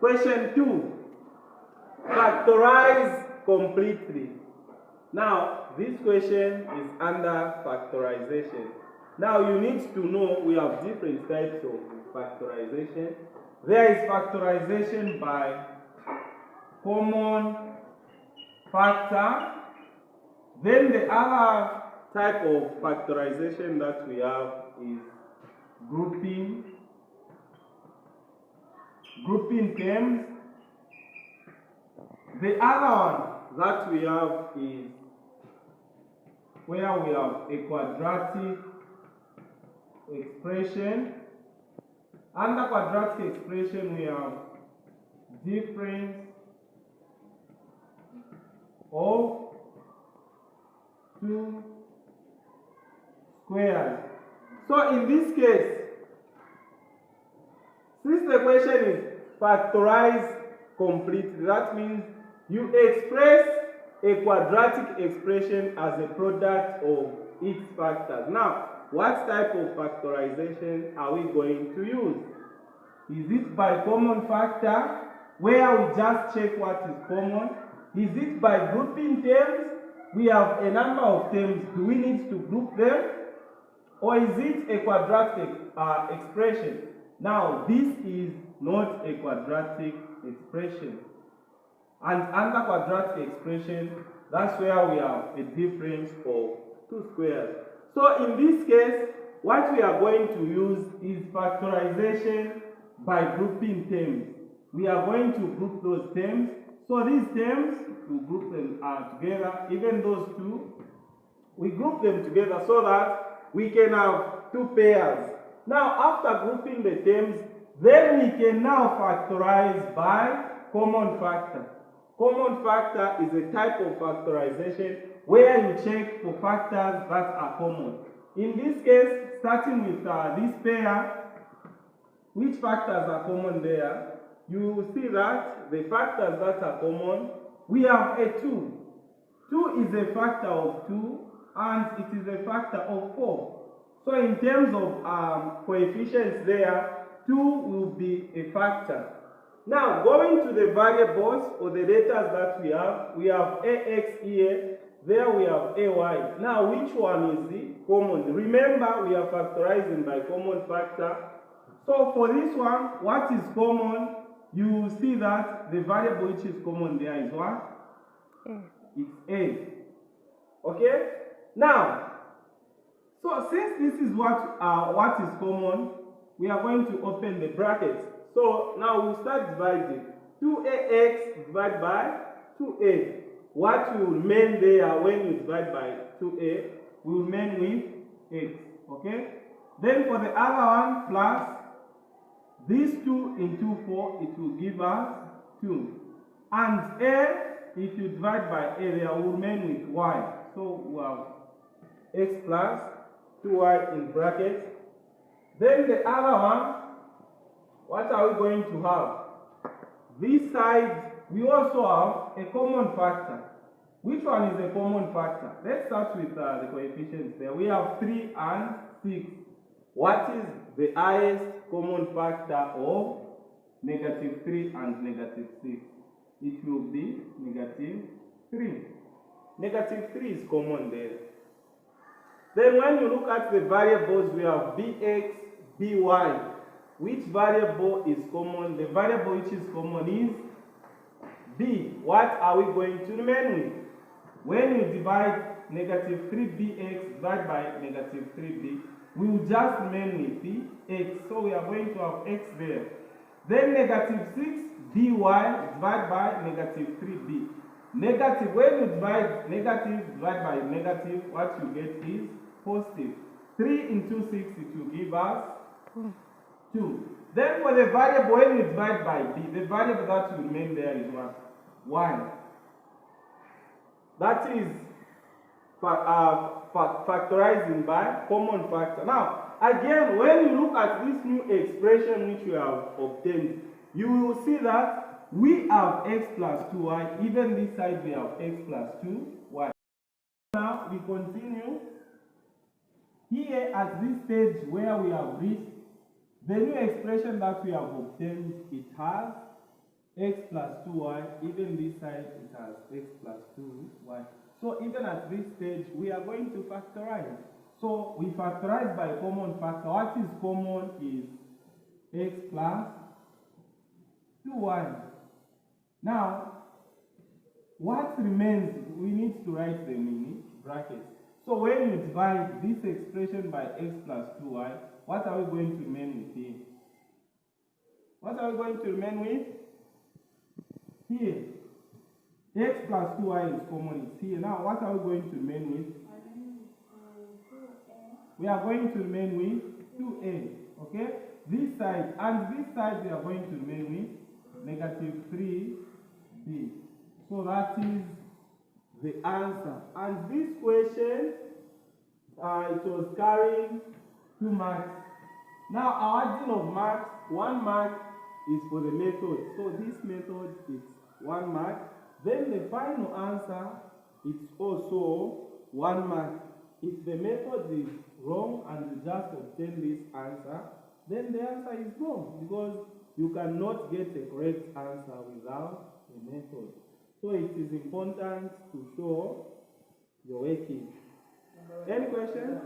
Question 2. Factorize completely. Now, this question is under factorization. Now, you need to know we have different types of factorization. There is factorization by common factor. Then the other type of factorization that we have is grouping terms. The other one that we have is where we have a quadratic expression. Under quadratic expression, we have difference of two squares. So in this case, since the question is factorize completely, that means you express a quadratic expression as a product of its factors. Now, what type of factorization are we going to use? Is it by common factor, where we just check what is common? Is it by grouping terms? We have a number of terms. Do we need to group them? Or is it a quadratic expression? Now, this is not a quadratic expression. And under quadratic expression, that's where we have a difference of two squares. So in this case, what we are going to use is factorization by grouping terms. We are going to group those terms. So these terms, we group them together, even those two, we group them together so that we can have two pairs. Now, after grouping the terms, then we can now factorize by common factor. Common factor is a type of factorization where you check for factors that are common. In this case, starting with this pair, which factors are common there? You will see that the factors that are common, we have a 2. 2 is a factor of 2 and it is a factor of 4. So in terms of coefficients there, 2 will be a factor. Now, going to the variables or the data that we have ax here, there we have ay. Now, which one is the common? Remember, we are factorizing by common factor. So for this one, what is common? You will see that the variable which is common there is what? It's a. Okay? Now, so since this is what is common, we are going to open the brackets. So now we'll start dividing. 2ax divided by 2a. What will remain there when you divide by 2a will remain with x. Okay? Then for the other one, plus these 2 into 4, it will give us 2. And a, if you divide by a, there will remain with y. So we have x plus 2y in brackets. Then the other one, what are we going to have? This side, we also have a common factor. Which one is a common factor? Let's start with the coefficients there. We have 3 and 6. What is the highest common factor of -3 and -6? It will be -3. -3 is common there. Then when you look at the variables, we have bx, by. Which variable is common? The variable which is common is b. What are we going to remain with? When you divide -3bx divided by -3b, we will just remain with the x. So we are going to have x there. Then -6by divided by -3b. Negative, when you divide negative divided by negative, what you get is positive. 3 into 6, it will give us 2. Then for the variable, when you divide by b, the variable that will remain there is what? 1. That is factorizing by common factor. Now, again, when you look at this new expression which we have obtained, you will see that we have x plus 2y, even this side we have x plus 2y. Now, we continue. Here at this stage where we have reached, the new expression that we have obtained, it has x plus 2y, even this side it has x plus 2y. So even at this stage, we are going to factorize. So we factorize by common factor. What is common is x plus 2y. Now, what remains, we need to write them in brackets. So when you divide this expression by x plus 2y, what are we going to remain with here? What are we going to remain with? Here. X plus 2y is common, it's here. Now, what are we going to remain with? We are going to remain with 2a, okay? This side, and this side we are going to remain with negative 3b. So that is the answer. And this question, it was carrying 2 marks. Now, our adding of marks, 1 mark is for the method. So this method is 1 mark. Then the final answer, it's also 1 mark. If the method is wrong and you just obtain this answer, then the answer is wrong, because you cannot get a correct answer without a method. So it is important to show your working. Any questions?